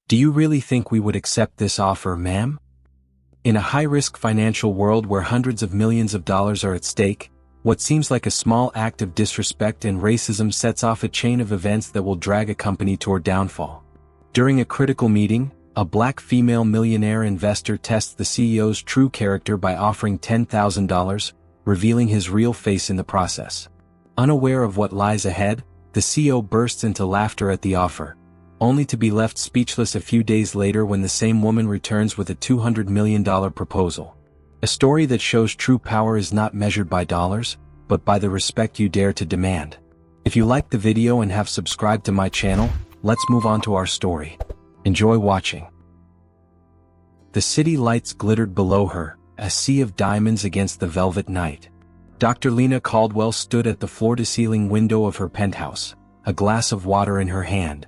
Do you really think we would accept this offer, ma'am? In a high-risk financial world where hundreds of millions of dollars are at stake, what seems like a small act of disrespect and racism sets off a chain of events that will drag a company toward downfall. During a critical meeting, a black female millionaire investor tests the CEO's true character by offering $10,000, revealing his real face in the process. Unaware of what lies ahead, the CEO bursts into laughter at the offer, only to be left speechless a few days later when the same woman returns with a $200 million proposal. A story that shows true power is not measured by dollars, but by the respect you dare to demand. If you liked the video and have subscribed to my channel, let's move on to our story. Enjoy watching. The city lights glittered below her, a sea of diamonds against the velvet night. Dr. Lena Caldwell stood at the floor-to-ceiling window of her penthouse, a glass of water in her hand.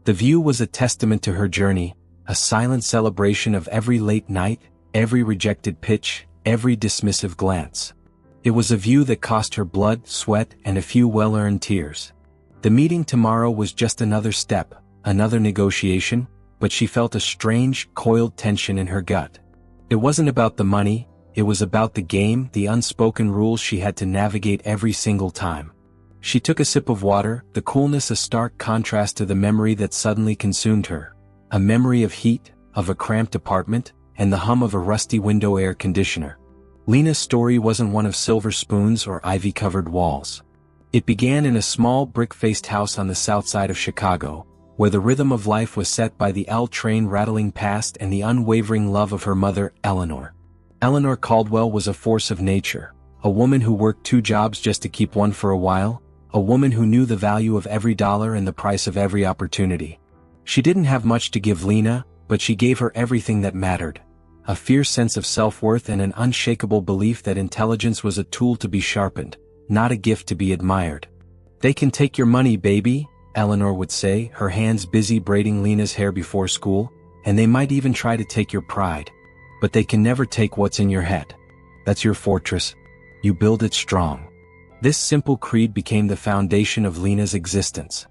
The view was a testament to her journey, a silent celebration of every late night, every rejected pitch, every dismissive glance. It was a view that cost her blood, sweat, and a few well-earned tears. The meeting tomorrow was just another step, another negotiation, but she felt a strange, coiled tension in her gut. It wasn't about the money, it was about the game, the unspoken rules she had to navigate every single time. She took a sip of water, the coolness a stark contrast to the memory that suddenly consumed her. A memory of heat, of a cramped apartment, and the hum of a rusty window air conditioner. Lena's story wasn't one of silver spoons or ivy-covered walls. It began in a small brick-faced house on the south side of Chicago, where the rhythm of life was set by the L train rattling past and the unwavering love of her mother, Eleanor. Eleanor Caldwell was a force of nature, a woman who worked 2 jobs just to keep one for a while, a woman who knew the value of every dollar and the price of every opportunity. She didn't have much to give Lena, but she gave her everything that mattered. A fierce sense of self-worth and an unshakable belief that intelligence was a tool to be sharpened, not a gift to be admired. "They can take your money, baby," Eleanor would say, her hands busy braiding Lena's hair before school, "and they might even try to take your pride. But they can never take what's in your head. That's your fortress. You build it strong." This simple creed became the foundation of Lena's existence.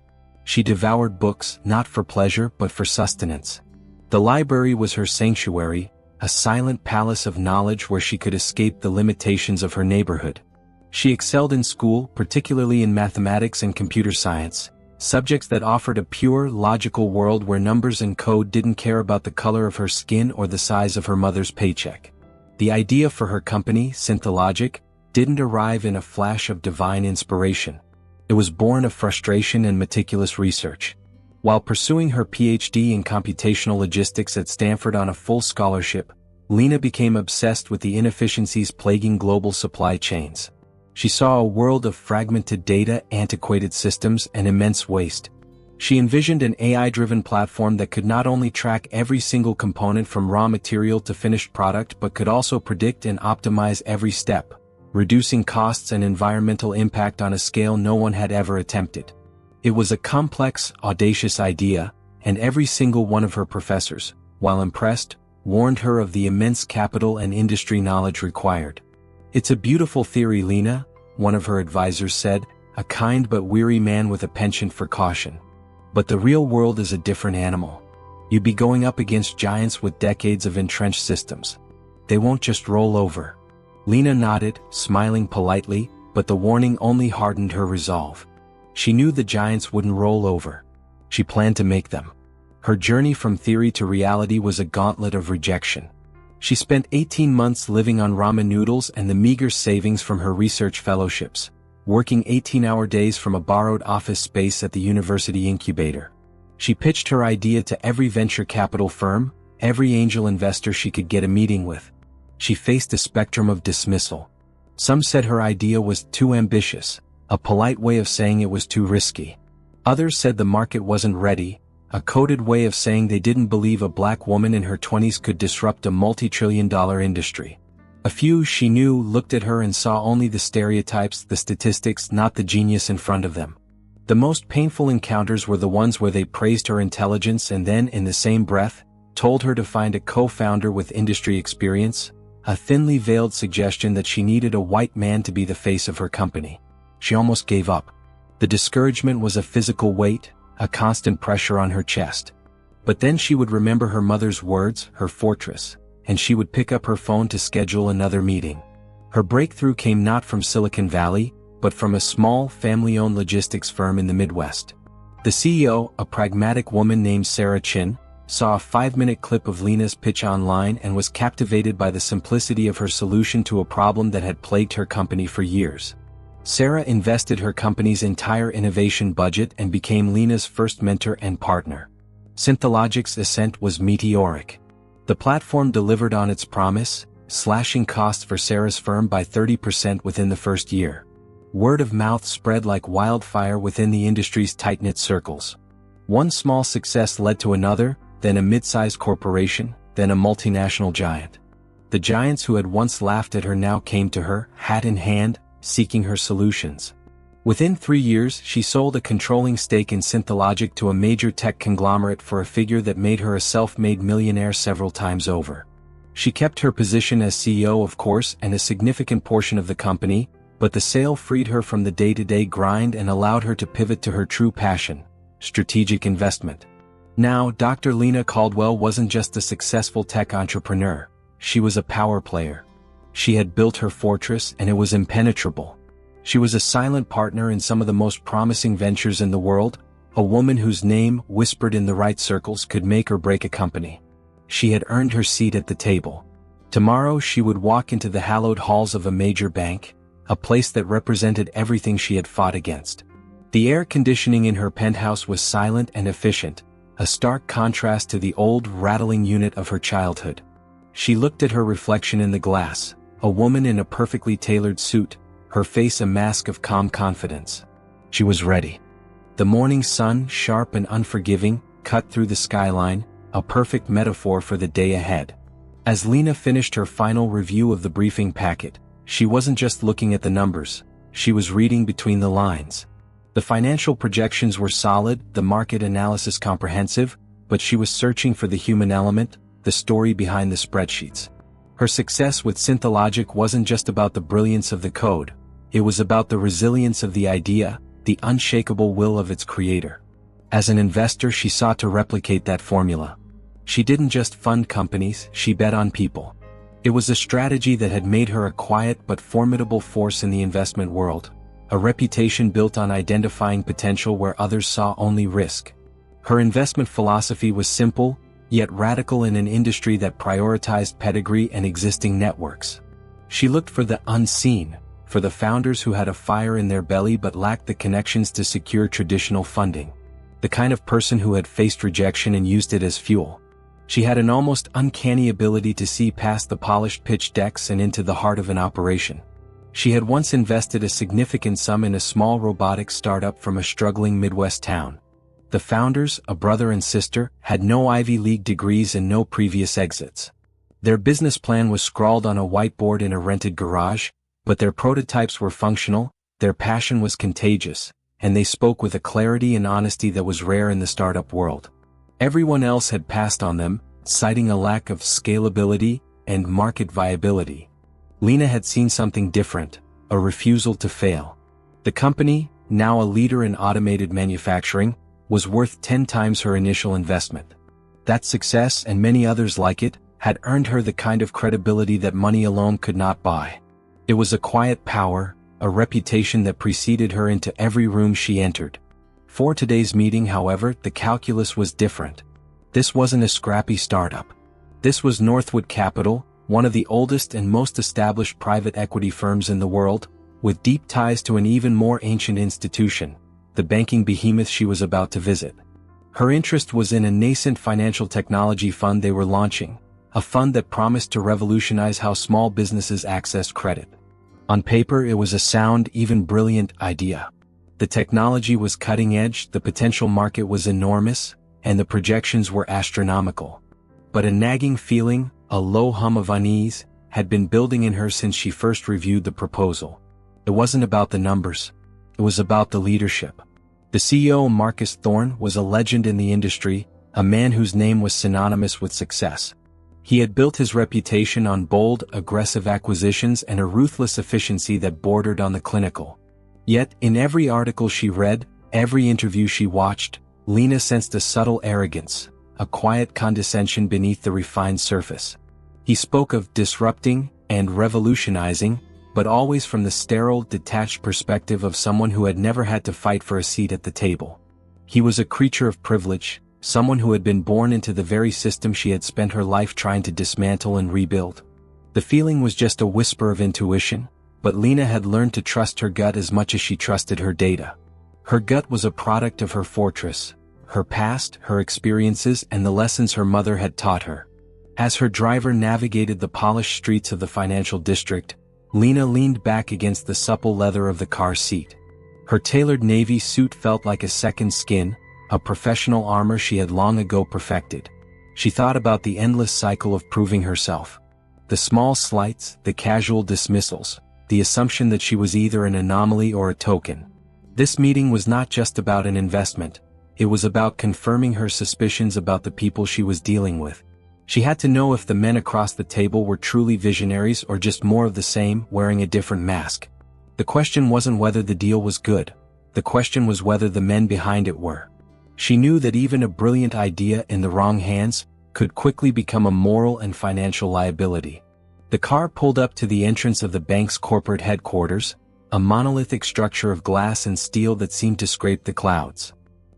She devoured books, not for pleasure but for sustenance. The library was her sanctuary, a silent palace of knowledge where she could escape the limitations of her neighborhood. She excelled in school, particularly in mathematics and computer science, subjects that offered a pure, logical world where numbers and code didn't care about the color of her skin or the size of her mother's paycheck. The idea for her company, Synthologic, didn't arrive in a flash of divine inspiration. It was born of frustration and meticulous research. While pursuing her PhD in computational logistics at Stanford on a full scholarship, Lena became obsessed with the inefficiencies plaguing global supply chains. She saw a world of fragmented data, antiquated systems, and immense waste. She envisioned an AI-driven platform that could not only track every single component from raw material to finished product but could also predict and optimize every step, reducing costs and environmental impact on a scale no one had ever attempted. It was a complex, audacious idea, and every single one of her professors, while impressed, warned her of the immense capital and industry knowledge required. "It's a beautiful theory, Lena," one of her advisors said, a kind but weary man with a penchant for caution. "But the real world is a different animal. You'd be going up against giants with decades of entrenched systems. They won't just roll over." Lena nodded, smiling politely, but the warning only hardened her resolve. She knew the giants wouldn't roll over. She planned to make them. Her journey from theory to reality was a gauntlet of rejection. She spent 18 months living on ramen noodles and the meager savings from her research fellowships, working 18-hour days from a borrowed office space at the university incubator. She pitched her idea to every venture capital firm, every angel investor she could get a meeting with. She faced a spectrum of dismissal. Some said her idea was too ambitious, a polite way of saying it was too risky. Others said the market wasn't ready, a coded way of saying they didn't believe a black woman in her 20s could disrupt a multi-trillion-dollar industry. A few, she knew, looked at her and saw only the stereotypes, the statistics, not the genius in front of them. The most painful encounters were the ones where they praised her intelligence and then, in the same breath, told her to find a co-founder with industry experience, a thinly veiled suggestion that she needed a white man to be the face of her company. She almost gave up. The discouragement was a physical weight, a constant pressure on her chest. But then she would remember her mother's words, her fortress, and she would pick up her phone to schedule another meeting. Her breakthrough came not from Silicon Valley, but from a small, family-owned logistics firm in the Midwest. The CEO, a pragmatic woman named Sarah Chin, saw a 5-minute clip of Lena's pitch online and was captivated by the simplicity of her solution to a problem that had plagued her company for years. Sarah invested her company's entire innovation budget and became Lena's first mentor and partner. Synthologic's ascent was meteoric. The platform delivered on its promise, slashing costs for Sarah's firm by 30% within the first year. Word of mouth spread like wildfire within the industry's tight-knit circles. One small success led to another, then a mid-sized corporation, then a multinational giant. The giants who had once laughed at her now came to her, hat in hand, seeking her solutions. Within 3 years, she sold a controlling stake in Synthologic to a major tech conglomerate for a figure that made her a self-made millionaire several times over. She kept her position as CEO, of course, and a significant portion of the company, but the sale freed her from the day-to-day grind and allowed her to pivot to her true passion: strategic investment. Now, Dr. Lena Caldwell wasn't just a successful tech entrepreneur, she was a power player. She had built her fortress and it was impenetrable. She was a silent partner in some of the most promising ventures in the world, a woman whose name, whispered in the right circles, could make or break a company. She had earned her seat at the table. Tomorrow she would walk into the hallowed halls of a major bank, a place that represented everything she had fought against. The air conditioning in her penthouse was silent and efficient, a stark contrast to the old, rattling unit of her childhood. She looked at her reflection in the glass, a woman in a perfectly tailored suit, her face a mask of calm confidence. She was ready. The morning sun, sharp and unforgiving, cut through the skyline, a perfect metaphor for the day ahead. As Lena finished her final review of the briefing packet, she wasn't just looking at the numbers, she was reading between the lines. The financial projections were solid, the market analysis comprehensive, but she was searching for the human element, the story behind the spreadsheets. Her success with Synthologic wasn't just about the brilliance of the code, it was about the resilience of the idea, the unshakable will of its creator. As an investor, she sought to replicate that formula. She didn't just fund companies, she bet on people. It was a strategy that had made her a quiet but formidable force in the investment world, a reputation built on identifying potential where others saw only risk. Her investment philosophy was simple, yet radical in an industry that prioritized pedigree and existing networks. She looked for the unseen, for the founders who had a fire in their belly but lacked the connections to secure traditional funding. The kind of person who had faced rejection and used it as fuel. She had an almost uncanny ability to see past the polished pitch decks and into the heart of an operation. She had once invested a significant sum in a small robotics startup from a struggling Midwest town. The founders, a brother and sister, had no Ivy League degrees and no previous exits. Their business plan was scrawled on a whiteboard in a rented garage, but their prototypes were functional, their passion was contagious, and they spoke with a clarity and honesty that was rare in the startup world. Everyone else had passed on them, citing a lack of scalability and market viability. Lena had seen something different, a refusal to fail. The company, now a leader in automated manufacturing, was worth 10 times her initial investment. That success, and many others like it, had earned her the kind of credibility that money alone could not buy. It was a quiet power, a reputation that preceded her into every room she entered. For today's meeting, however, the calculus was different. This wasn't a scrappy startup. This was Northwood Capital, one of the oldest and most established private equity firms in the world, with deep ties to an even more ancient institution, the banking behemoth she was about to visit. Her interest was in a nascent financial technology fund they were launching, a fund that promised to revolutionize how small businesses accessed credit. On paper, it was a sound, even brilliant idea. The technology was cutting edge, the potential market was enormous, and the projections were astronomical. But a nagging feeling, a low hum of unease, had been building in her since she first reviewed the proposal. It wasn't about the numbers. It was about the leadership. The CEO, Marcus Thorne, was a legend in the industry, a man whose name was synonymous with success. He had built his reputation on bold, aggressive acquisitions and a ruthless efficiency that bordered on the clinical. Yet, in every article she read, every interview she watched, Lena sensed a subtle arrogance, a quiet condescension beneath the refined surface. He spoke of disrupting and revolutionizing, but always from the sterile, detached perspective of someone who had never had to fight for a seat at the table. He was a creature of privilege, someone who had been born into the very system she had spent her life trying to dismantle and rebuild. The feeling was just a whisper of intuition, but Lena had learned to trust her gut as much as she trusted her data. Her gut was a product of her fortress, her past, her experiences, and the lessons her mother had taught her. As her driver navigated the polished streets of the financial district, Lena leaned back against the supple leather of the car seat. Her tailored navy suit felt like a second skin, a professional armor she had long ago perfected. She thought about the endless cycle of proving herself. The small slights, the casual dismissals, the assumption that she was either an anomaly or a token. This meeting was not just about an investment, it was about confirming her suspicions about the people she was dealing with. She had to know if the men across the table were truly visionaries or just more of the same, wearing a different mask. The question wasn't whether the deal was good. The question was whether the men behind it were. She knew that even a brilliant idea in the wrong hands could quickly become a moral and financial liability. The car pulled up to the entrance of the bank's corporate headquarters, a monolithic structure of glass and steel that seemed to scrape the clouds.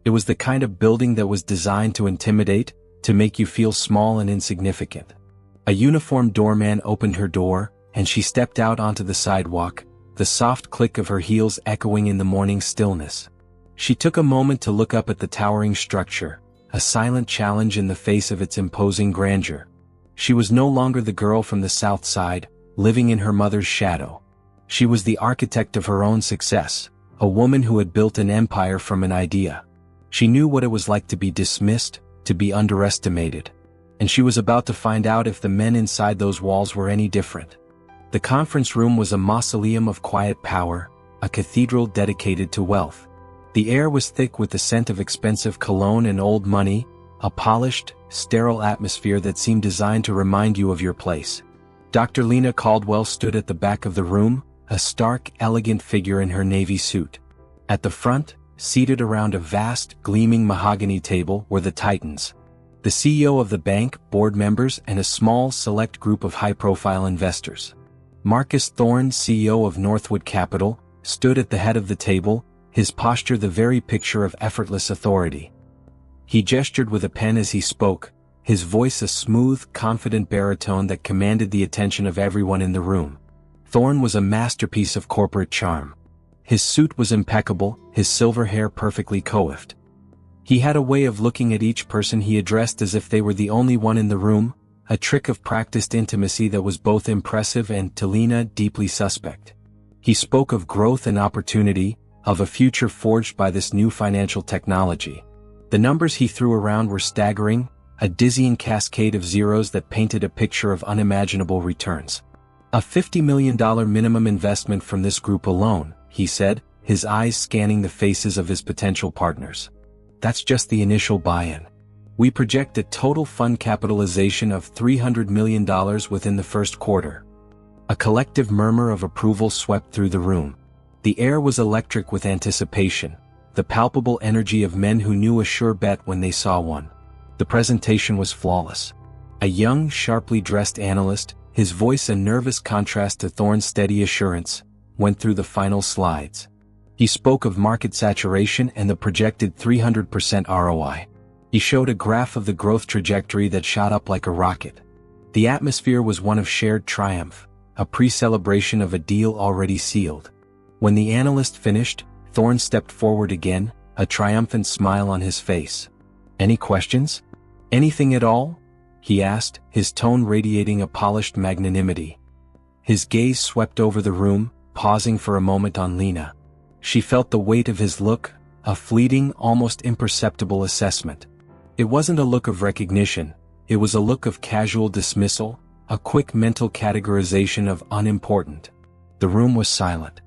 It was the kind of building that was designed to intimidate, to make you feel small and insignificant. A uniformed doorman opened her door, and she stepped out onto the sidewalk, the soft click of her heels echoing in the morning stillness. She took a moment to look up at the towering structure, a silent challenge in the face of its imposing grandeur. She was no longer the girl from the South Side, living in her mother's shadow. She was the architect of her own success, a woman who had built an empire from an idea. She knew what it was like to be dismissed, to be underestimated. And she was about to find out if the men inside those walls were any different. The conference room was a mausoleum of quiet power, a cathedral dedicated to wealth. The air was thick with the scent of expensive cologne and old money, a polished, sterile atmosphere that seemed designed to remind you of your place. Dr. Lena Caldwell stood at the back of the room, a stark, elegant figure in her navy suit. At the front, seated around a vast, gleaming mahogany table, were the titans. The CEO of the bank, board members, and a small, select group of high-profile investors. Marcus Thorne, CEO of Northwood Capital, stood at the head of the table, his posture the very picture of effortless authority. He gestured with a pen as he spoke, his voice a smooth, confident baritone that commanded the attention of everyone in the room. Thorne was a masterpiece of corporate charm. His suit was impeccable, his silver hair perfectly coiffed. He had a way of looking at each person he addressed as if they were the only one in the room, a trick of practiced intimacy that was both impressive and, to Lena, deeply suspect. He spoke of growth and opportunity, of a future forged by this new financial technology. The numbers he threw around were staggering, a dizzying cascade of zeros that painted a picture of unimaginable returns. A $50 million minimum investment from this group alone, he said, his eyes scanning the faces of his potential partners. That's just the initial buy-in. We project a total fund capitalization of $300 million within the first quarter. A collective murmur of approval swept through the room. The air was electric with anticipation, the palpable energy of men who knew a sure bet when they saw one. The presentation was flawless. A young, sharply dressed analyst, his voice a nervous contrast to Thorne's steady assurance, went through the final slides. He spoke of market saturation and the projected 300% ROI. He showed a graph of the growth trajectory that shot up like a rocket. The atmosphere was one of shared triumph, a pre-celebration of a deal already sealed. When the analyst finished, Thorne stepped forward again, a triumphant smile on his face. "Any questions? Anything at all?" he asked, his tone radiating a polished magnanimity. His gaze swept over the room, pausing for a moment on Lena. She felt the weight of his look, a fleeting, almost imperceptible assessment. It wasn't a look of recognition, it was a look of casual dismissal, a quick mental categorization of unimportant. The room was silent.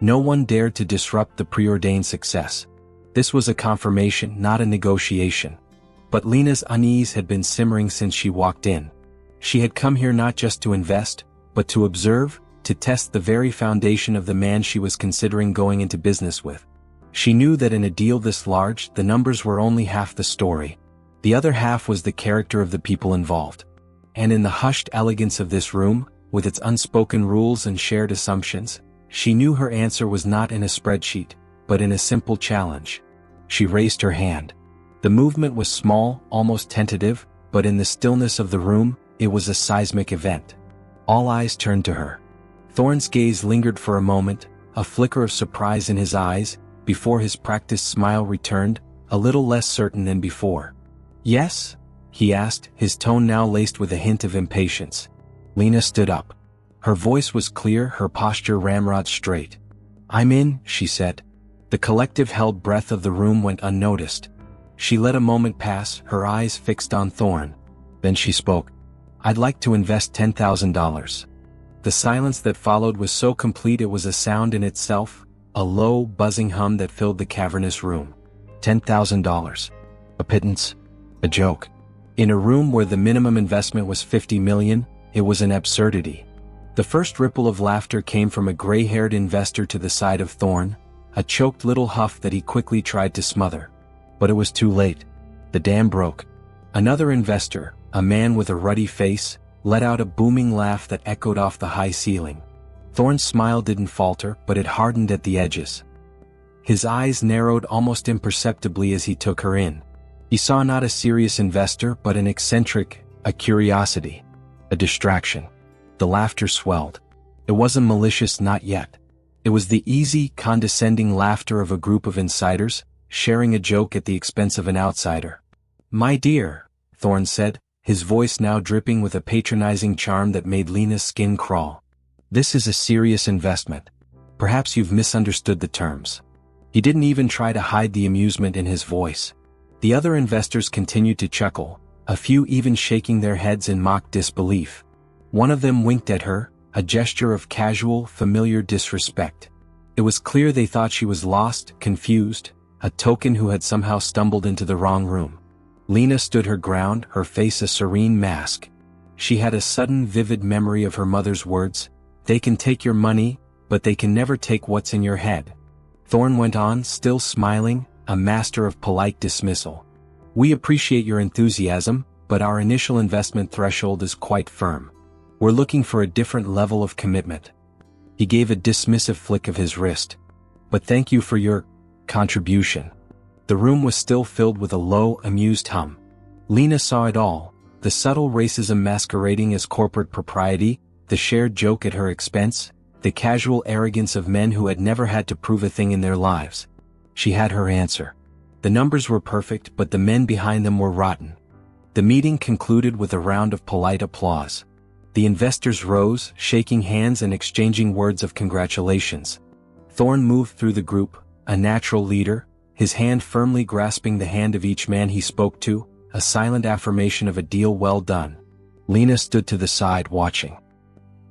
No one dared to disrupt the preordained success. This was a confirmation, not a negotiation. But Lena's unease had been simmering since she walked in. She had come here not just to invest, but to observe, to test the very foundation of the man she was considering going into business with. She knew that in a deal this large, the numbers were only half the story. The other half was the character of the people involved. And in the hushed elegance of this room, with its unspoken rules and shared assumptions, she knew her answer was not in a spreadsheet, but in a simple challenge. She raised her hand. The movement was small, almost tentative, but in the stillness of the room, it was a seismic event. All eyes turned to her. Thorne's gaze lingered for a moment, a flicker of surprise in his eyes, before his practiced smile returned, a little less certain than before. "Yes?" he asked, his tone now laced with a hint of impatience. Lena stood up. Her voice was clear, her posture ramrod straight. "I'm in," she said. The collective held breath of the room went unnoticed. She let a moment pass, her eyes fixed on Thorne. Then she spoke. "I'd like to invest $10,000. The silence that followed was so complete it was a sound in itself, a low, buzzing hum that filled the cavernous room. $10,000. A pittance? A joke. In a room where the minimum investment was $50 million, it was an absurdity. The first ripple of laughter came from a gray-haired investor to the side of Thorne, a choked little huff that he quickly tried to smother. But it was too late. The dam broke. Another investor, a man with a ruddy face, let out a booming laugh that echoed off the high ceiling. Thorne's smile didn't falter, but it hardened at the edges. His eyes narrowed almost imperceptibly as he took her in. He saw not a serious investor but an eccentric, a curiosity, a distraction. The laughter swelled. It wasn't malicious, not yet. It was the easy, condescending laughter of a group of insiders, sharing a joke at the expense of an outsider. "My dear," Thorne said, his voice now dripping with a patronizing charm that made Lena's skin crawl. "This is a serious investment. Perhaps you've misunderstood the terms." He didn't even try to hide the amusement in his voice. The other investors continued to chuckle, a few even shaking their heads in mock disbelief. One of them winked at her, a gesture of casual, familiar disrespect. It was clear they thought she was lost, confused, a token who had somehow stumbled into the wrong room. Lena stood her ground, her face a serene mask. She had a sudden vivid memory of her mother's words, "They can take your money, but they can never take what's in your head." Thorne went on, still smiling, a master of polite dismissal. "We appreciate your enthusiasm, but our initial investment threshold is quite firm. We're looking for a different level of commitment." He gave a dismissive flick of his wrist. "But thank you for your contribution." The room was still filled with a low, amused hum. Lena saw it all, the subtle racism masquerading as corporate propriety, the shared joke at her expense, the casual arrogance of men who had never had to prove a thing in their lives. She had her answer. The numbers were perfect, but the men behind them were rotten. The meeting concluded with a round of polite applause. The investors rose, shaking hands and exchanging words of congratulations. Thorne moved through the group, a natural leader, his hand firmly grasping the hand of each man he spoke to, a silent affirmation of a deal well done. Lena stood to the side watching.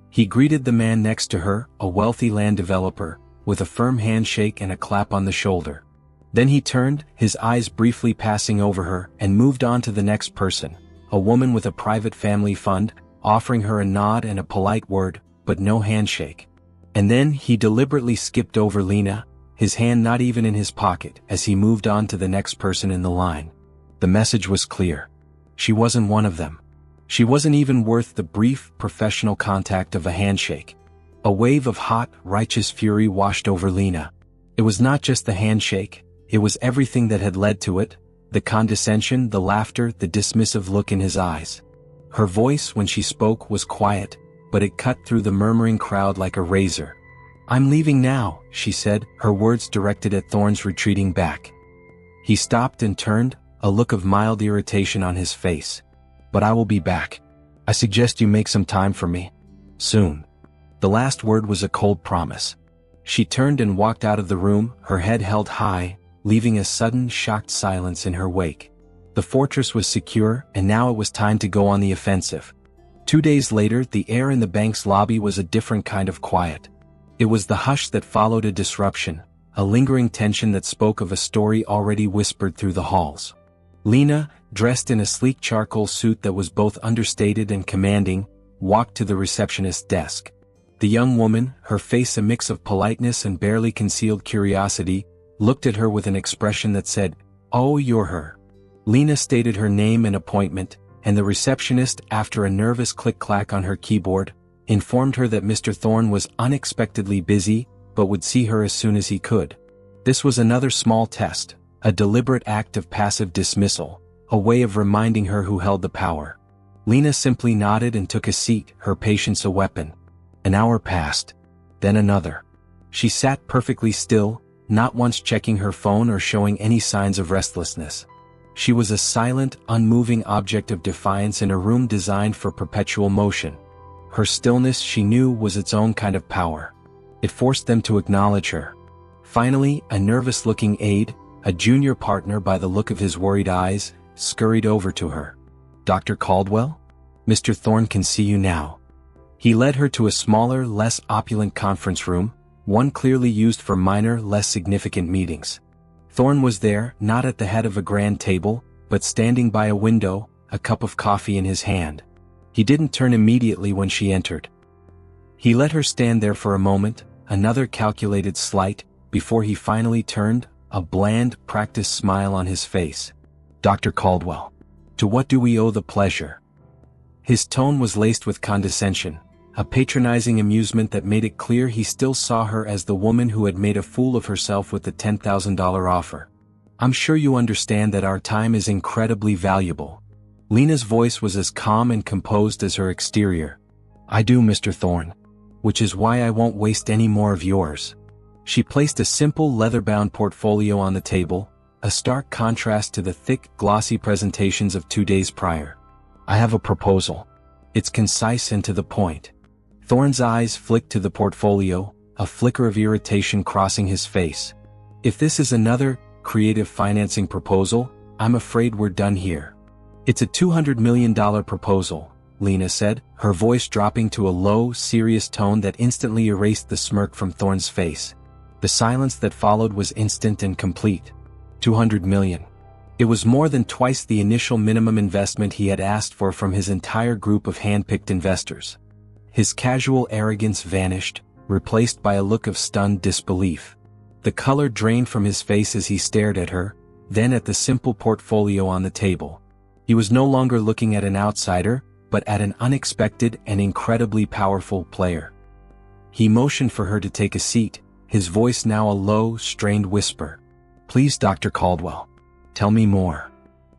He greeted the man next to her, a wealthy land developer, with a firm handshake and a clap on the shoulder. Then he turned, his eyes briefly passing over her, and moved on to the next person, a woman with a private family fund, offering her a nod and a polite word, but no handshake. And then he deliberately skipped over Lena, his hand not even in his pocket, as he moved on to the next person in the line. The message was clear. She wasn't one of them. She wasn't even worth the brief, professional contact of a handshake. A wave of hot, righteous fury washed over Lena. It was not just the handshake, it was everything that had led to it, the condescension, the laughter, the dismissive look in his eyes. Her voice, when she spoke, was quiet, but it cut through the murmuring crowd like a razor. "I'm leaving now," she said, her words directed at Thorne's retreating back. He stopped and turned, a look of mild irritation on his face. "But I will be back. I suggest you make some time for me. Soon." The last word was a cold promise. She turned and walked out of the room, her head held high, leaving a sudden, shocked silence in her wake. The fortress was secure, and now it was time to go on the offensive. 2 days later, the air in the bank's lobby was a different kind of quiet. It was the hush that followed a disruption, a lingering tension that spoke of a story already whispered through the halls. Lena, dressed in a sleek charcoal suit that was both understated and commanding, walked to the receptionist's desk. The young woman, her face a mix of politeness and barely concealed curiosity, looked at her with an expression that said, "Oh, you're her." Lena stated her name and appointment, and the receptionist, after a nervous click-clack on her keyboard, informed her that Mr. Thorne was unexpectedly busy, but would see her as soon as he could. This was another small test, a deliberate act of passive dismissal, a way of reminding her who held the power. Lena simply nodded and took a seat, her patience a weapon. An hour passed. Then another. She sat perfectly still, not once checking her phone or showing any signs of restlessness. She was a silent, unmoving object of defiance in a room designed for perpetual motion. Her stillness, she knew, was its own kind of power. It forced them to acknowledge her. Finally, a nervous-looking aide, a junior partner by the look of his worried eyes, scurried over to her. "Dr. Caldwell? Mr. Thorne can see you now." He led her to a smaller, less opulent conference room, one clearly used for minor, less significant meetings. Thorne was there, not at the head of a grand table, but standing by a window, a cup of coffee in his hand. He didn't turn immediately when she entered. He let her stand there for a moment, another calculated slight, before he finally turned, a bland, practiced smile on his face. "Dr. Caldwell, to what do we owe the pleasure?" His tone was laced with condescension, a patronizing amusement that made it clear he still saw her as the woman who had made a fool of herself with the $10,000 offer. "I'm sure you understand that our time is incredibly valuable." Lena's voice was as calm and composed as her exterior. "I do, Mr. Thorne. Which is why I won't waste any more of yours." She placed a simple leather-bound portfolio on the table, a stark contrast to the thick, glossy presentations of 2 days prior. "I have a proposal. It's concise and to the point." Thorne's eyes flicked to the portfolio, a flicker of irritation crossing his face. "If this is another creative financing proposal, I'm afraid we're done here." "It's a $200 million proposal," Lena said, her voice dropping to a low, serious tone that instantly erased the smirk from Thorne's face. The silence that followed was instant and complete. $200 million. It was more than twice the initial minimum investment he had asked for from his entire group of hand-picked investors. His casual arrogance vanished, replaced by a look of stunned disbelief. The color drained from his face as he stared at her, then at the simple portfolio on the table. He was no longer looking at an outsider, but at an unexpected and incredibly powerful player. He motioned for her to take a seat, his voice now a low, strained whisper. "Please, Dr. Caldwell. Tell me more."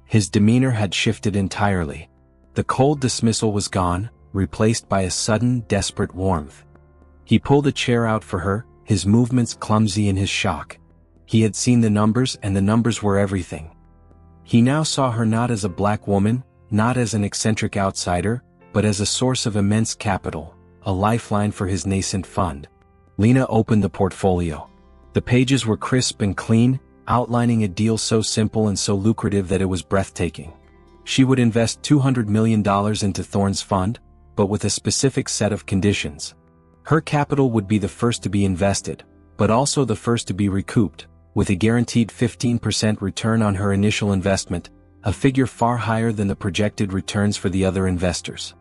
His demeanor had shifted entirely. The cold dismissal was gone, replaced by a sudden, desperate warmth. He pulled a chair out for her, his movements clumsy in his shock. He had seen the numbers, and the numbers were everything. He now saw her not as a black woman, not as an eccentric outsider, but as a source of immense capital, a lifeline for his nascent fund. Lena opened the portfolio. The pages were crisp and clean, outlining a deal so simple and so lucrative that it was breathtaking. She would invest $200 million into Thorne's fund, but with a specific set of conditions. Her capital would be the first to be invested, but also the first to be recouped, with a guaranteed 15% return on her initial investment, a figure far higher than the projected returns for the other investors.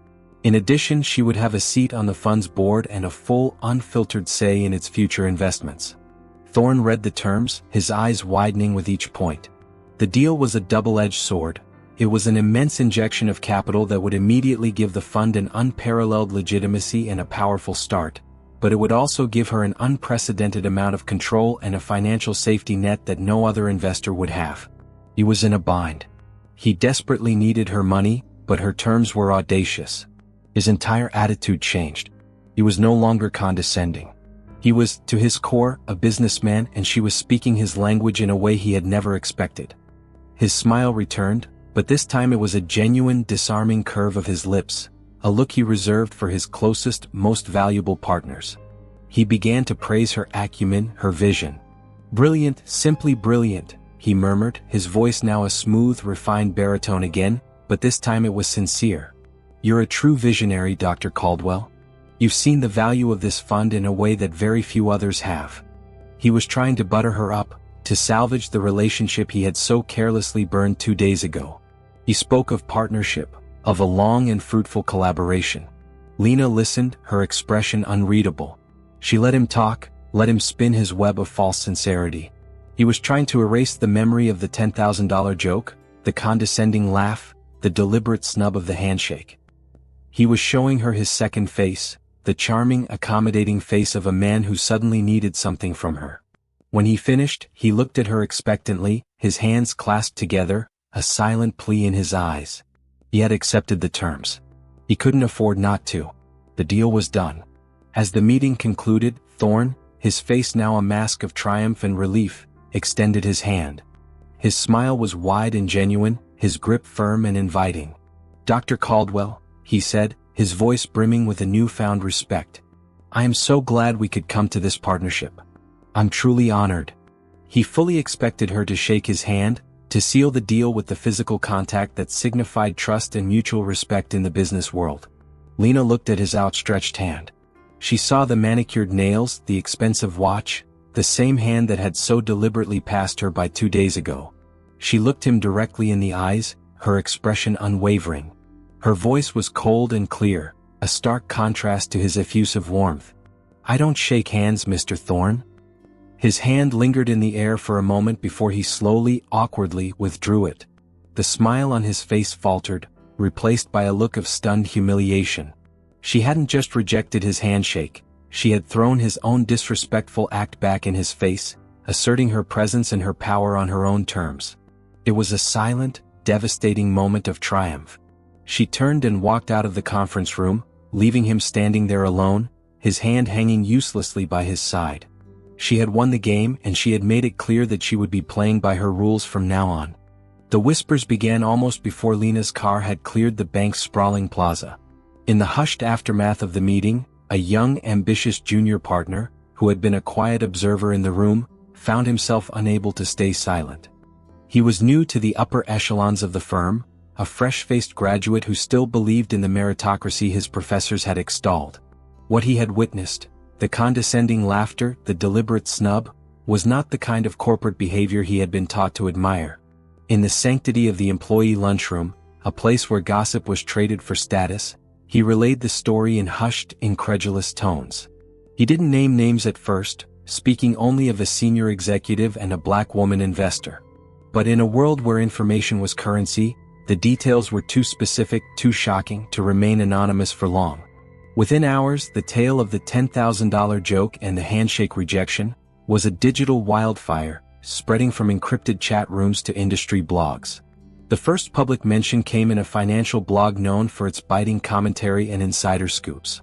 In addition, she would have a seat on the fund's board and a full, unfiltered say in its future investments. Thorne read the terms, his eyes widening with each point. The deal was a double-edged sword. It was an immense injection of capital that would immediately give the fund an unparalleled legitimacy and a powerful start, but it would also give her an unprecedented amount of control and a financial safety net that no other investor would have. He was in a bind. He desperately needed her money, but her terms were audacious. His entire attitude changed. He was no longer condescending. He was, to his core, a businessman, and she was speaking his language in a way he had never expected. His smile returned, but this time it was a genuine, disarming curve of his lips, a look he reserved for his closest, most valuable partners. He began to praise her acumen, her vision. "Brilliant, simply brilliant," he murmured, his voice now a smooth, refined baritone again, but this time it was sincere. "You're a true visionary, Dr. Caldwell. You've seen the value of this fund in a way that very few others have." He was trying to butter her up, to salvage the relationship he had so carelessly burned 2 days ago. He spoke of partnership, of a long and fruitful collaboration. Lena listened, her expression unreadable. She let him talk, let him spin his web of false sincerity. He was trying to erase the memory of the $10,000 joke, the condescending laugh, the deliberate snub of the handshake. He was showing her his second face, the charming, accommodating face of a man who suddenly needed something from her. When he finished, he looked at her expectantly, his hands clasped together, a silent plea in his eyes. He had accepted the terms. He couldn't afford not to. The deal was done. As the meeting concluded, Thorne, his face now a mask of triumph and relief, extended his hand. His smile was wide and genuine, his grip firm and inviting. "Dr. Caldwell," he said, his voice brimming with a newfound respect. "I am so glad we could come to this partnership. I'm truly honored." He fully expected her to shake his hand, to seal the deal with the physical contact that signified trust and mutual respect in the business world. Lena looked at his outstretched hand. She saw the manicured nails, the expensive watch, the same hand that had so deliberately passed her by 2 days ago. She looked him directly in the eyes, her expression unwavering. Her voice was cold and clear, a stark contrast to his effusive warmth. "I don't shake hands, Mr. Thorne." His hand lingered in the air for a moment before he slowly, awkwardly withdrew it. The smile on his face faltered, replaced by a look of stunned humiliation. She hadn't just rejected his handshake, she had thrown his own disrespectful act back in his face, asserting her presence and her power on her own terms. It was a silent, devastating moment of triumph. She turned and walked out of the conference room, leaving him standing there alone, his hand hanging uselessly by his side. She had won the game and she had made it clear that she would be playing by her rules from now on. The whispers began almost before Lena's car had cleared the bank's sprawling plaza. In the hushed aftermath of the meeting, a young, ambitious junior partner, who had been a quiet observer in the room, found himself unable to stay silent. He was new to the upper echelons of the firm, a fresh-faced graduate who still believed in the meritocracy his professors had extolled. What he had witnessed, the condescending laughter, the deliberate snub, was not the kind of corporate behavior he had been taught to admire. In the sanctity of the employee lunchroom, a place where gossip was traded for status, he relayed the story in hushed, incredulous tones. He didn't name names at first, speaking only of a senior executive and a black woman investor. But in a world where information was currency, the details were too specific, too shocking, to remain anonymous for long. Within hours, the tale of the $10,000 joke and the handshake rejection was a digital wildfire, spreading from encrypted chat rooms to industry blogs. The first public mention came in a financial blog known for its biting commentary and insider scoops.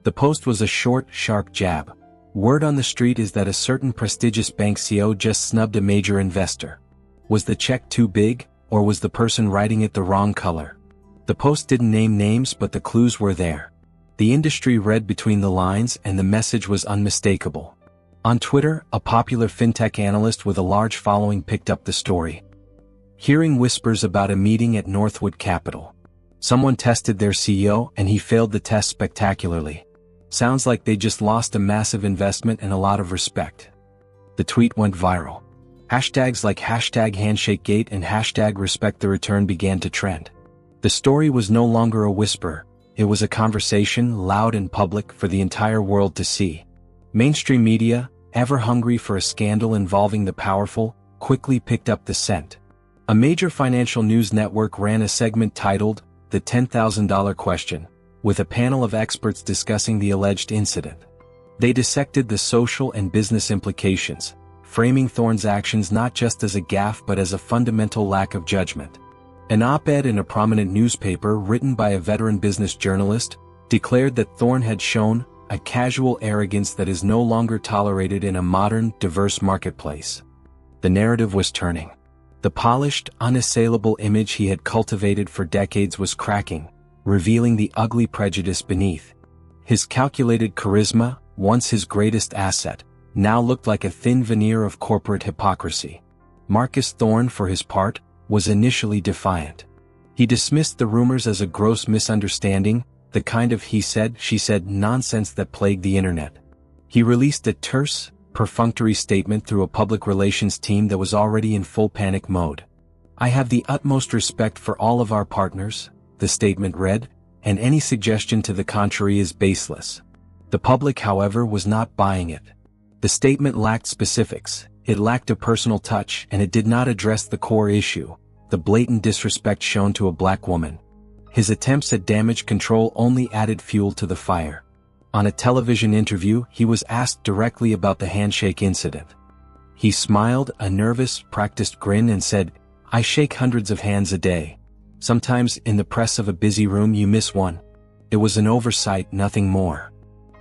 The post was a short, sharp jab. Word on the street is that a certain prestigious bank CEO just snubbed a major investor. Was the check too big, or was the person writing it the wrong color? The post didn't name names, but the clues were there. The industry read between the lines and the message was unmistakable. On Twitter, a popular fintech analyst with a large following picked up the story. Hearing whispers about a meeting at Northwood Capital. Someone tested their CEO and he failed the test spectacularly. Sounds like they just lost a massive investment and a lot of respect. The tweet went viral. Hashtags like #HandshakeGate and #RespectTheReturn began to trend. The story was no longer a whisper, it was a conversation, loud and public, for the entire world to see. Mainstream media, ever hungry for a scandal involving the powerful, quickly picked up the scent. A major financial news network ran a segment titled, "The $10,000 Question," with a panel of experts discussing the alleged incident. They dissected the social and business implications, framing Thorne's actions not just as a gaffe but as a fundamental lack of judgment. An op-ed in a prominent newspaper written by a veteran business journalist declared that Thorne had shown a casual arrogance that is no longer tolerated in a modern, diverse marketplace. The narrative was turning. The polished, unassailable image he had cultivated for decades was cracking, revealing the ugly prejudice beneath. His calculated charisma, once his greatest asset, now looked like a thin veneer of corporate hypocrisy. Marcus Thorne, for his part, was initially defiant. He dismissed the rumors as a gross misunderstanding, the kind of he said, she said nonsense that plagued the internet. He released a terse, perfunctory statement through a public relations team that was already in full panic mode. "I have the utmost respect for all of our partners," the statement read, "and any suggestion to the contrary is baseless." The public, however, was not buying it. The statement lacked specifics, it lacked a personal touch, and it did not address the core issue. the blatant disrespect shown to a black woman. His attempts at damage control only added fuel to the fire. On a television interview, he was asked directly about the handshake incident. He smiled, a nervous, practiced grin, and said, "I shake hundreds of hands a day. Sometimes in the press of a busy room you miss one. It was an oversight, nothing more."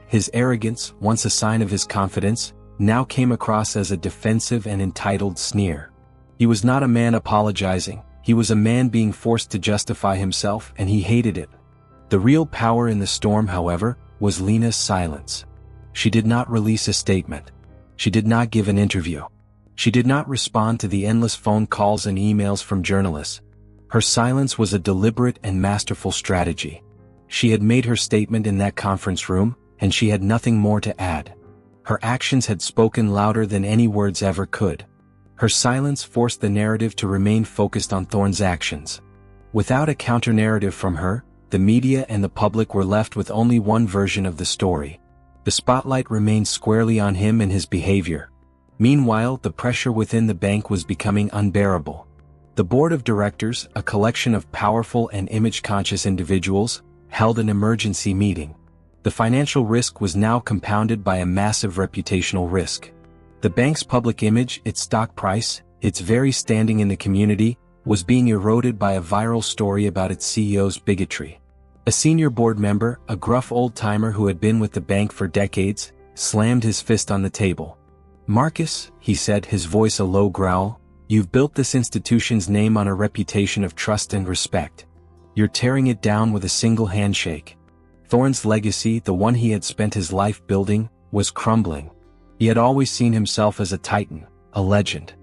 His arrogance, once a sign of his confidence, now came across as a defensive and entitled sneer. He was not a man apologizing, he was a man being forced to justify himself, and he hated it. The real power in the storm, however, was Lena's silence. She did not release a statement. She did not give an interview. She did not respond to the endless phone calls and emails from journalists. Her silence was a deliberate and masterful strategy. She had made her statement in that conference room, and she had nothing more to add. Her actions had spoken louder than any words ever could. Her silence forced the narrative to remain focused on Thorne's actions. Without a counter-narrative from her, the media and the public were left with only one version of the story. The spotlight remained squarely on him and his behavior. Meanwhile, the pressure within the bank was becoming unbearable. The board of directors, a collection of powerful and image-conscious individuals, held an emergency meeting. The financial risk was now compounded by a massive reputational risk. The bank's public image, its stock price, its very standing in the community, was being eroded by a viral story about its CEO's bigotry. A senior board member, a gruff old-timer who had been with the bank for decades, slammed his fist on the table. "Marcus," he said, his voice a low growl, "you've built this institution's name on a reputation of trust and respect. You're tearing it down with a single handshake." Thorne's legacy, the one he had spent his life building, was crumbling. He had always seen himself as a titan, a legend.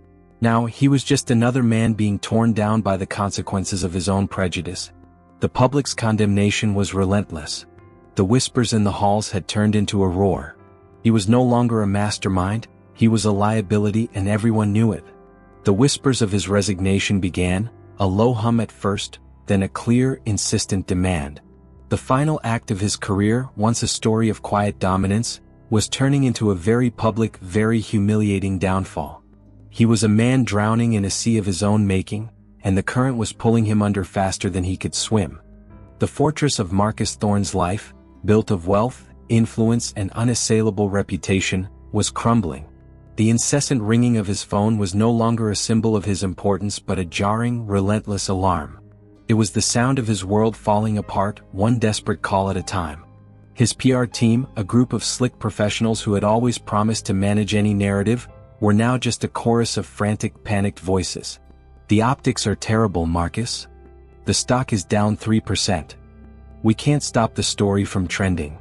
Now he was just another man being torn down by the consequences of his own prejudice. The public's condemnation was relentless. The whispers in the halls had turned into a roar. He was no longer a mastermind, he was a liability, and everyone knew it. The whispers of his resignation began, a low hum at first, then a clear, insistent demand. The final act of his career, once a story of quiet dominance, was turning into a very public, very humiliating downfall. He was a man drowning in a sea of his own making, and the current was pulling him under faster than he could swim. The fortress of Marcus Thorne's life, built of wealth, influence, and unassailable reputation, was crumbling. The incessant ringing of his phone was no longer a symbol of his importance but a jarring, relentless alarm. It was the sound of his world falling apart, one desperate call at a time. His PR team, a group of slick professionals who had always promised to manage any narrative, were now just a chorus of frantic, panicked voices. "The optics are terrible, Marcus. The stock is down 3%. We can't stop the story from trending."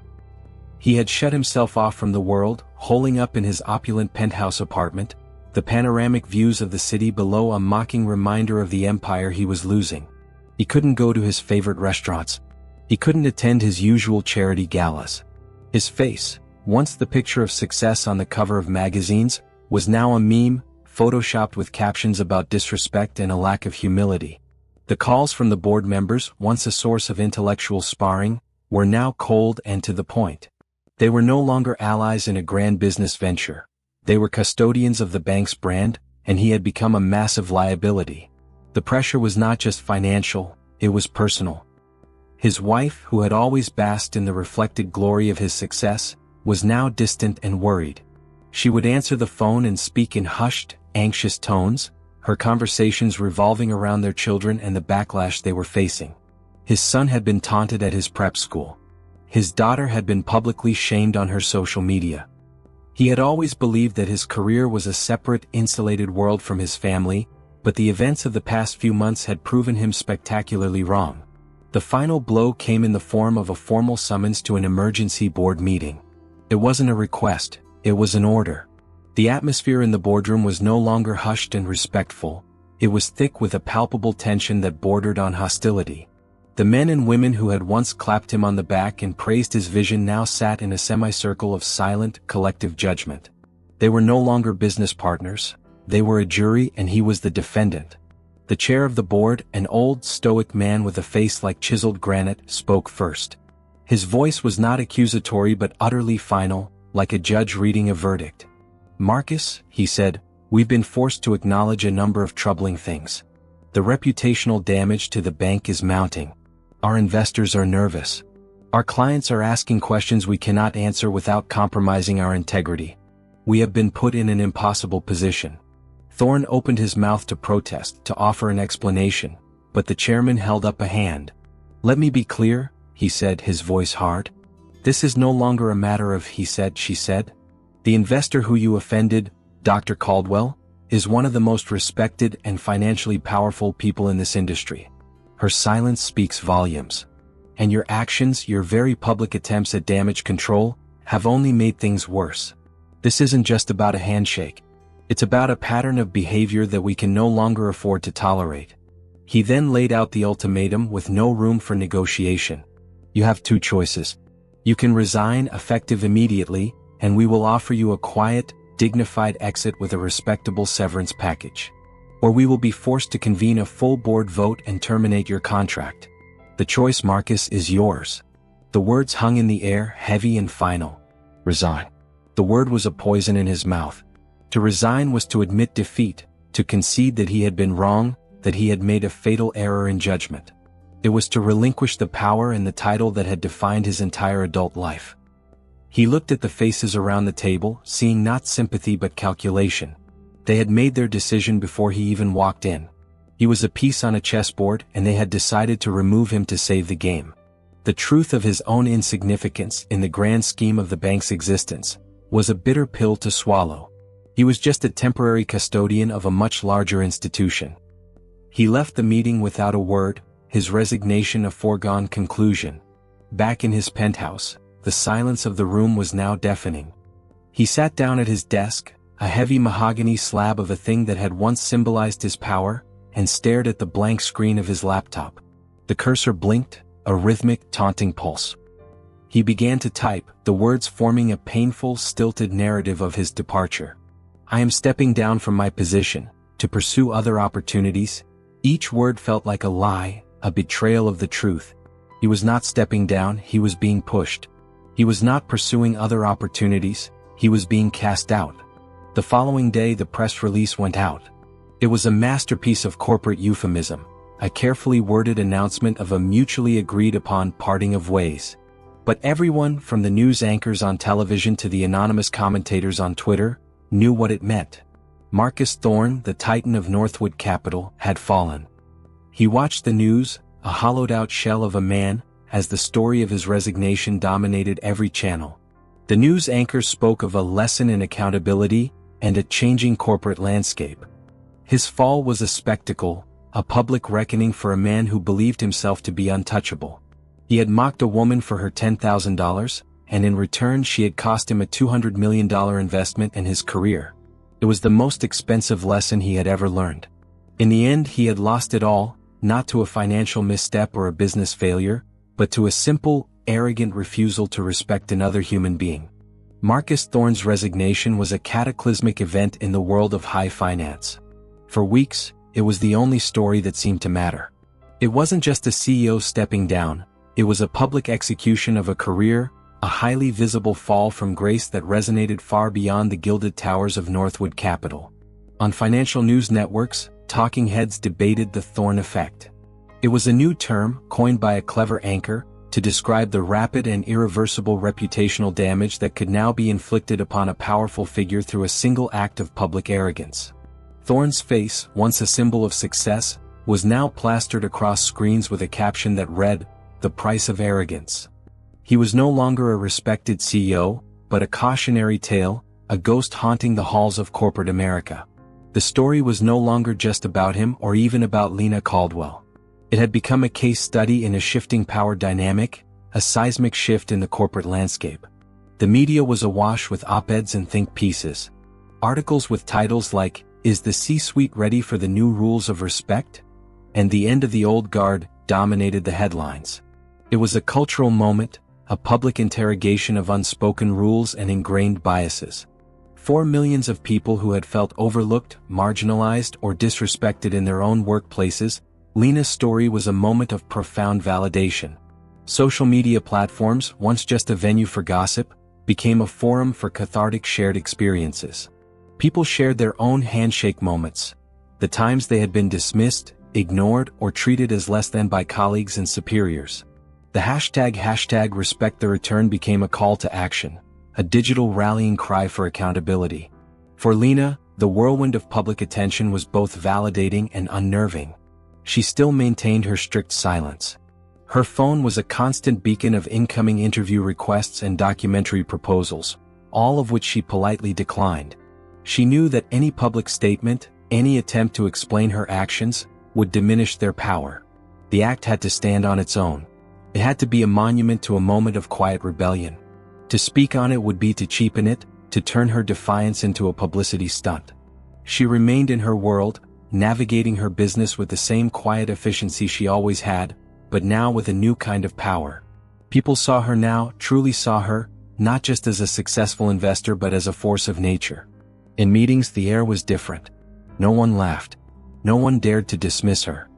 He had shut himself off from the world, holing up in his opulent penthouse apartment, the panoramic views of the city below a mocking reminder of the empire he was losing. He couldn't go to his favorite restaurants. He couldn't attend his usual charity galas. His face, once the picture of success on the cover of magazines, was now a meme, photoshopped with captions about disrespect and a lack of humility. The calls from the board members, once a source of intellectual sparring, were now cold and to the point. They were no longer allies in a grand business venture. They were custodians of the bank's brand, and he had become a massive liability. The pressure was not just financial, it was personal. His wife, who had always basked in the reflected glory of his success, was now distant and worried. She would answer the phone and speak in hushed, anxious tones, her conversations revolving around their children and the backlash they were facing. His son had been taunted at his prep school. His daughter had been publicly shamed on her social media. He had always believed that his career was a separate, insulated world from his family, but the events of the past few months had proven him spectacularly wrong. The final blow came in the form of a formal summons to an emergency board meeting. It wasn't a request, it was an order. The atmosphere in the boardroom was no longer hushed and respectful, it was thick with a palpable tension that bordered on hostility. The men and women who had once clapped him on the back and praised his vision now sat in a semicircle of silent, collective judgment. They were no longer business partners. They were a jury and he was the defendant. The chair of the board, an old, stoic man with a face like chiseled granite, spoke first. His voice was not accusatory but utterly final, like a judge reading a verdict. "Marcus," he said, "we've been forced to acknowledge a number of troubling things. The reputational damage to the bank is mounting. Our investors are nervous. Our clients are asking questions we cannot answer without compromising our integrity. We have been put in an impossible position. Thorne opened his mouth to protest, to offer an explanation, but the chairman held up a hand. "Let me be clear," he said, his voice hard. "This is no longer a matter of he said, she said. The investor who you offended, Dr. Caldwell, is one of the most respected and financially powerful people in this industry. Her silence speaks volumes. And your actions, your very public attempts at damage control, have only made things worse. This isn't just about a handshake. It's about a pattern of behavior that we can no longer afford to tolerate." He then laid out the ultimatum with no room for negotiation. "You have two choices. You can resign effective immediately, and we will offer you a quiet, dignified exit with a respectable severance package. Or we will be forced to convene a full board vote and terminate your contract. The choice, Marcus, is yours." The words hung in the air, heavy and final. Resign. The word was a poison in his mouth. To resign was to admit defeat, to concede that he had been wrong, that he had made a fatal error in judgment. It was to relinquish the power and the title that had defined his entire adult life. He looked at the faces around the table, seeing not sympathy but calculation. They had made their decision before he even walked in. He was a piece on a chessboard, and they had decided to remove him to save the game. The truth of his own insignificance in the grand scheme of the bank's existence was a bitter pill to swallow. He was just a temporary custodian of a much larger institution. He left the meeting without a word, his resignation a foregone conclusion. Back in his penthouse, the silence of the room was now deafening. He sat down at his desk, a heavy mahogany slab of a thing that had once symbolized his power, and stared at the blank screen of his laptop. The cursor blinked, a rhythmic, taunting pulse. He began to type, the words forming a painful, stilted narrative of his departure. "I am stepping down from my position, to pursue other opportunities." Each word felt like a lie, a betrayal of the truth. He was not stepping down, he was being pushed. He was not pursuing other opportunities, he was being cast out. The following day the press release went out. It was a masterpiece of corporate euphemism, a carefully worded announcement of a mutually agreed upon parting of ways. But everyone, from the news anchors on television to the anonymous commentators on Twitter, knew what it meant. Marcus Thorne, the titan of Northwood Capital, had fallen. He watched the news, a hollowed-out shell of a man, as the story of his resignation dominated every channel. The news anchors spoke of a lesson in accountability and a changing corporate landscape. His fall was a spectacle, a public reckoning for a man who believed himself to be untouchable. He had mocked a woman for her $10,000, and in return she had cost him a $200 million investment and his career. It was the most expensive lesson he had ever learned. In the end he had lost it all, not to a financial misstep or a business failure, but to a simple, arrogant refusal to respect another human being. Marcus Thorne's resignation was a cataclysmic event in the world of high finance. For weeks, it was the only story that seemed to matter. It wasn't just a CEO stepping down, it was a public execution of a career, a highly visible fall from grace that resonated far beyond the gilded towers of Northwood Capital. On financial news networks, talking heads debated the Thorne effect. It was a new term, coined by a clever anchor, to describe the rapid and irreversible reputational damage that could now be inflicted upon a powerful figure through a single act of public arrogance. Thorne's face, once a symbol of success, was now plastered across screens with a caption that read, "The price of arrogance." He was no longer a respected CEO, but a cautionary tale, a ghost haunting the halls of corporate America. The story was no longer just about him or even about Lena Caldwell. It had become a case study in a shifting power dynamic, a seismic shift in the corporate landscape. The media was awash with op-eds and think pieces. Articles with titles like, "Is the C-suite ready for the new rules of respect?" and "The End of the Old Guard" dominated the headlines. It was a cultural moment, a public interrogation of unspoken rules and ingrained biases. For millions of people who had felt overlooked, marginalized, or disrespected in their own workplaces, Lena's story was a moment of profound validation. Social media platforms, once just a venue for gossip, became a forum for cathartic shared experiences. People shared their own handshake moments, the times they had been dismissed, ignored, or treated as less than by colleagues and superiors. The hashtag respect the return became a call to action, a digital rallying cry for accountability. For Lena, the whirlwind of public attention was both validating and unnerving. She still maintained her strict silence. Her phone was a constant beacon of incoming interview requests and documentary proposals, all of which she politely declined. She knew that any public statement, any attempt to explain her actions, would diminish their power. The act had to stand on its own. It had to be a monument to a moment of quiet rebellion. To speak on it would be to cheapen it, to turn her defiance into a publicity stunt. She remained in her world, navigating her business with the same quiet efficiency she always had, but now with a new kind of power. People saw her now, truly saw her, not just as a successful investor but as a force of nature. In meetings the air was different. No one laughed. No one dared to dismiss her.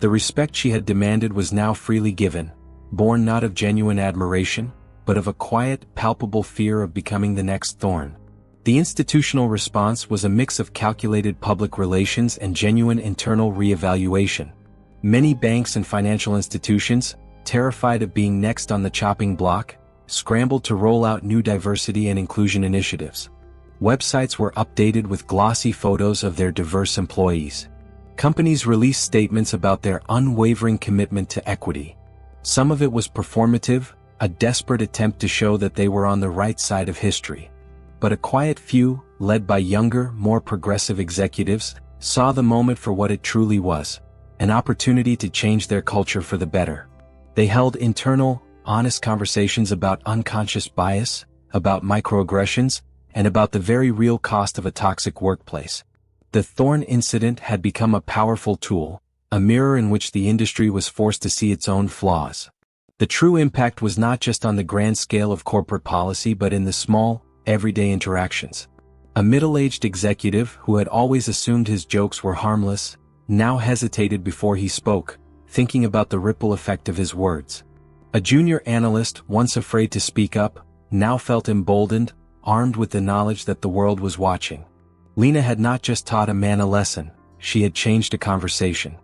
The respect she had demanded was now freely given, born not of genuine admiration, but of a quiet, palpable fear of becoming the next thorn. The institutional response was a mix of calculated public relations and genuine internal re-evaluation. Many banks and financial institutions, terrified of being next on the chopping block, scrambled to roll out new diversity and inclusion initiatives. Websites were updated with glossy photos of their diverse employees. Companies released statements about their unwavering commitment to equity. Some of it was performative, a desperate attempt to show that they were on the right side of history. But a quiet few, led by younger, more progressive executives, saw the moment for what it truly was, an opportunity to change their culture for the better. They held internal, honest conversations about unconscious bias, about microaggressions, and about the very real cost of a toxic workplace. The Thorn incident had become a powerful tool, a mirror in which the industry was forced to see its own flaws. The true impact was not just on the grand scale of corporate policy but in the small, everyday interactions. A middle-aged executive who had always assumed his jokes were harmless, now hesitated before he spoke, thinking about the ripple effect of his words. A junior analyst, once afraid to speak up, now felt emboldened, armed with the knowledge that the world was watching. Lena had not just taught a man a lesson, she had changed a conversation.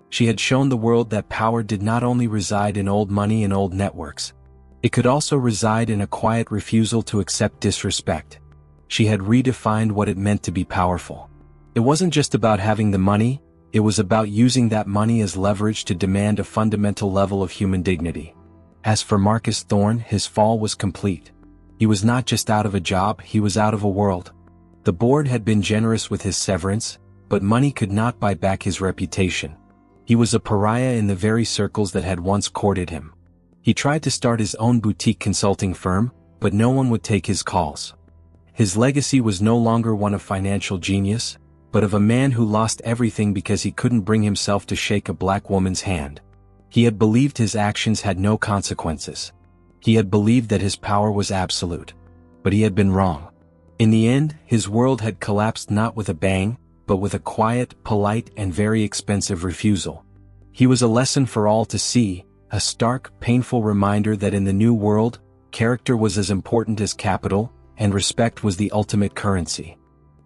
She had shown the world that power did not only reside in old money and old networks. It could also reside in a quiet refusal to accept disrespect. She had redefined what it meant to be powerful. It wasn't just about having the money, it was about using that money as leverage to demand a fundamental level of human dignity. As for Marcus Thorne, his fall was complete. He was not just out of a job, he was out of a world. The board had been generous with his severance, but money could not buy back his reputation. He was a pariah in the very circles that had once courted him. He tried to start his own boutique consulting firm, but no one would take his calls. His legacy was no longer one of financial genius, but of a man who lost everything because he couldn't bring himself to shake a black woman's hand. He had believed his actions had no consequences. He had believed that his power was absolute. But he had been wrong. In the end, his world had collapsed not with a bang, but with a quiet, polite, and very expensive refusal. He was a lesson for all to see, a stark, painful reminder that in the new world, character was as important as capital, and respect was the ultimate currency.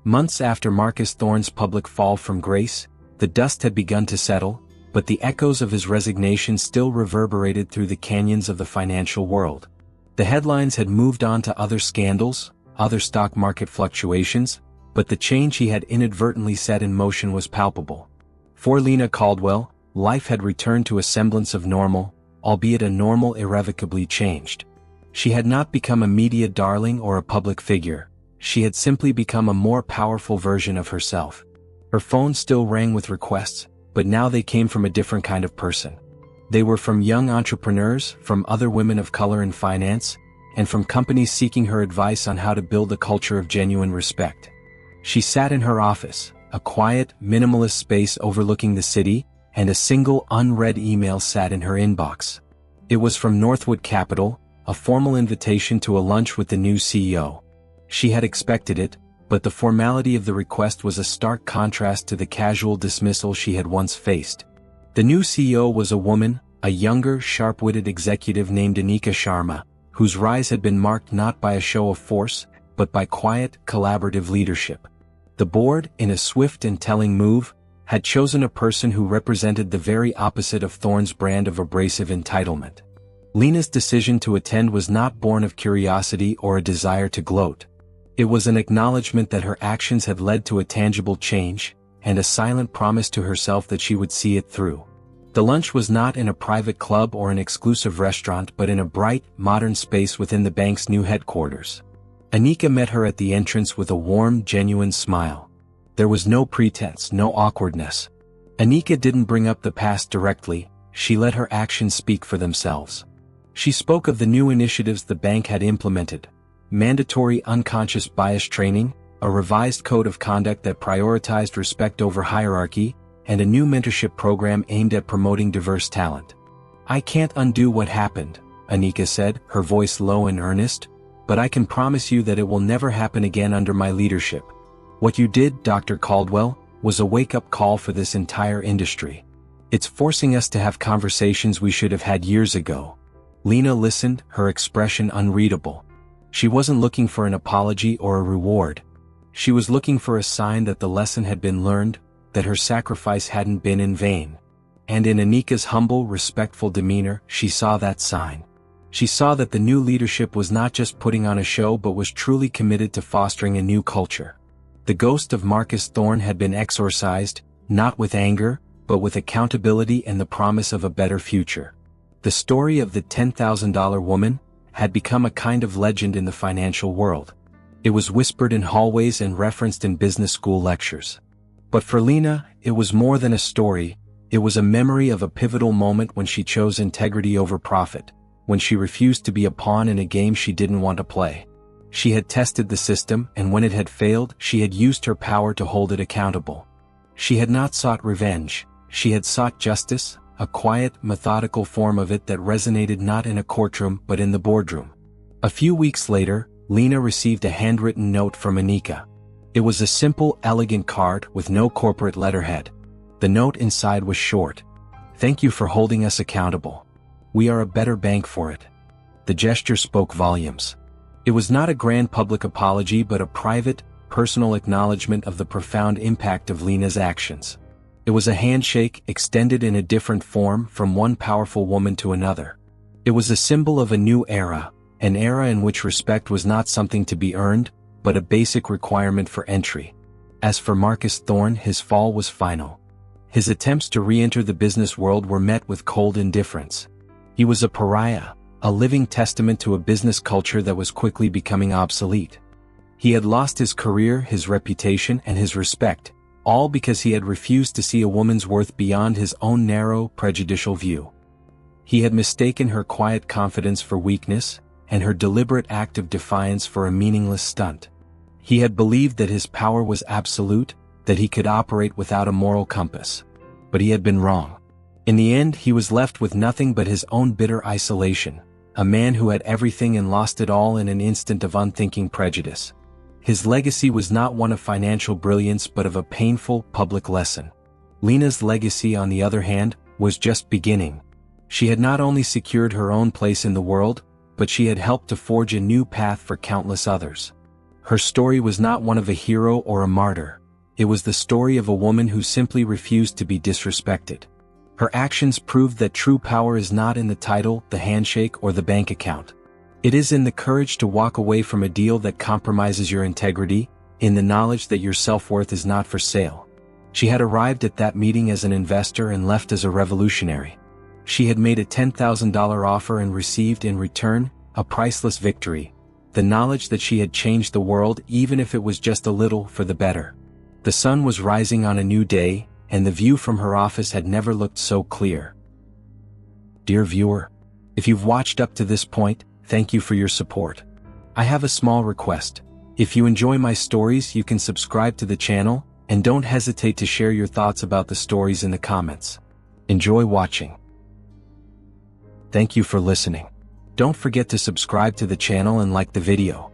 Months after Marcus Thorne's public fall from grace, the dust had begun to settle, but the echoes of his resignation still reverberated through the canyons of the financial world. The headlines had moved on to other scandals, other stock market fluctuations, but the change he had inadvertently set in motion was palpable. For Lena Caldwell, life had returned to a semblance of normal, albeit a normal irrevocably changed. She had not become a media darling or a public figure. She had simply become a more powerful version of herself. Her phone still rang with requests, but now they came from a different kind of person. They were from young entrepreneurs, from other women of color in finance, and from companies seeking her advice on how to build a culture of genuine respect. She sat in her office, a quiet, minimalist space overlooking the city, and a single unread email sat in her inbox. It was from Northwood Capital, a formal invitation to a lunch with the new CEO. She had expected it, but the formality of the request was a stark contrast to the casual dismissal she had once faced. The new CEO was a woman, a younger, sharp-witted executive named Anika Sharma, whose rise had been marked not by a show of force, but by quiet, collaborative leadership. The board, in a swift and telling move, had chosen a person who represented the very opposite of Thorne's brand of abrasive entitlement. Lena's decision to attend was not born of curiosity or a desire to gloat. It was an acknowledgement that her actions had led to a tangible change, and a silent promise to herself that she would see it through. The lunch was not in a private club or an exclusive restaurant but in a bright, modern space within the bank's new headquarters. Anika met her at the entrance with a warm, genuine smile. There was no pretense, no awkwardness. Anika didn't bring up the past directly, she let her actions speak for themselves. She spoke of the new initiatives the bank had implemented: mandatory unconscious bias training, a revised code of conduct that prioritized respect over hierarchy, and a new mentorship program aimed at promoting diverse talent. "I can't undo what happened," Anika said, her voice low and earnest, "but I can promise you that it will never happen again under my leadership. What you did, Dr. Caldwell, was a wake-up call for this entire industry. It's forcing us to have conversations we should have had years ago." Lena listened, her expression unreadable. She wasn't looking for an apology or a reward. She was looking for a sign that the lesson had been learned, that her sacrifice hadn't been in vain. And in Anika's humble, respectful demeanor, she saw that sign. She saw that the new leadership was not just putting on a show but was truly committed to fostering a new culture. The ghost of Marcus Thorne had been exorcised, not with anger, but with accountability and the promise of a better future. The story of the $10,000 woman had become a kind of legend in the financial world. It was whispered in hallways and referenced in business school lectures. But for Lena, it was more than a story, it was a memory of a pivotal moment when she chose integrity over profit, when she refused to be a pawn in a game she didn't want to play. She had tested the system, and when it had failed, she had used her power to hold it accountable. She had not sought revenge, she had sought justice, a quiet, methodical form of it that resonated not in a courtroom but in the boardroom. A few weeks later, Lena received a handwritten note from Anika. It was a simple, elegant card with no corporate letterhead. The note inside was short. "Thank you for holding us accountable. We are a better bank for it." The gesture spoke volumes. It was not a grand public apology but a private, personal acknowledgement of the profound impact of Lena's actions. It was a handshake extended in a different form from one powerful woman to another. It was a symbol of a new era, an era in which respect was not something to be earned, but a basic requirement for entry. As for Marcus Thorne, his fall was final. His attempts to re-enter the business world were met with cold indifference. He was a pariah, a living testament to a business culture that was quickly becoming obsolete. He had lost his career, his reputation, and his respect, all because he had refused to see a woman's worth beyond his own narrow, prejudicial view. He had mistaken her quiet confidence for weakness, and her deliberate act of defiance for a meaningless stunt. He had believed that his power was absolute, that he could operate without a moral compass. But he had been wrong. In the end, he was left with nothing but his own bitter isolation, a man who had everything and lost it all in an instant of unthinking prejudice. His legacy was not one of financial brilliance but of a painful, public lesson. Lena's legacy, on the other hand, was just beginning. She had not only secured her own place in the world, but she had helped to forge a new path for countless others. Her story was not one of a hero or a martyr. It was the story of a woman who simply refused to be disrespected. Her actions proved that true power is not in the title, the handshake, or the bank account. It is in the courage to walk away from a deal that compromises your integrity, in the knowledge that your self-worth is not for sale. She had arrived at that meeting as an investor and left as a revolutionary. She had made a $10,000 offer and received in return a priceless victory, the knowledge that she had changed the world even if it was just a little for the better. The sun was rising on a new day, and the view from her office had never looked so clear. Dear viewer, if you've watched up to this point, thank you for your support. I have a small request. If you enjoy my stories, you can subscribe to the channel, and don't hesitate to share your thoughts about the stories in the comments. Enjoy watching. Thank you for listening. Don't forget to subscribe to the channel and like the video.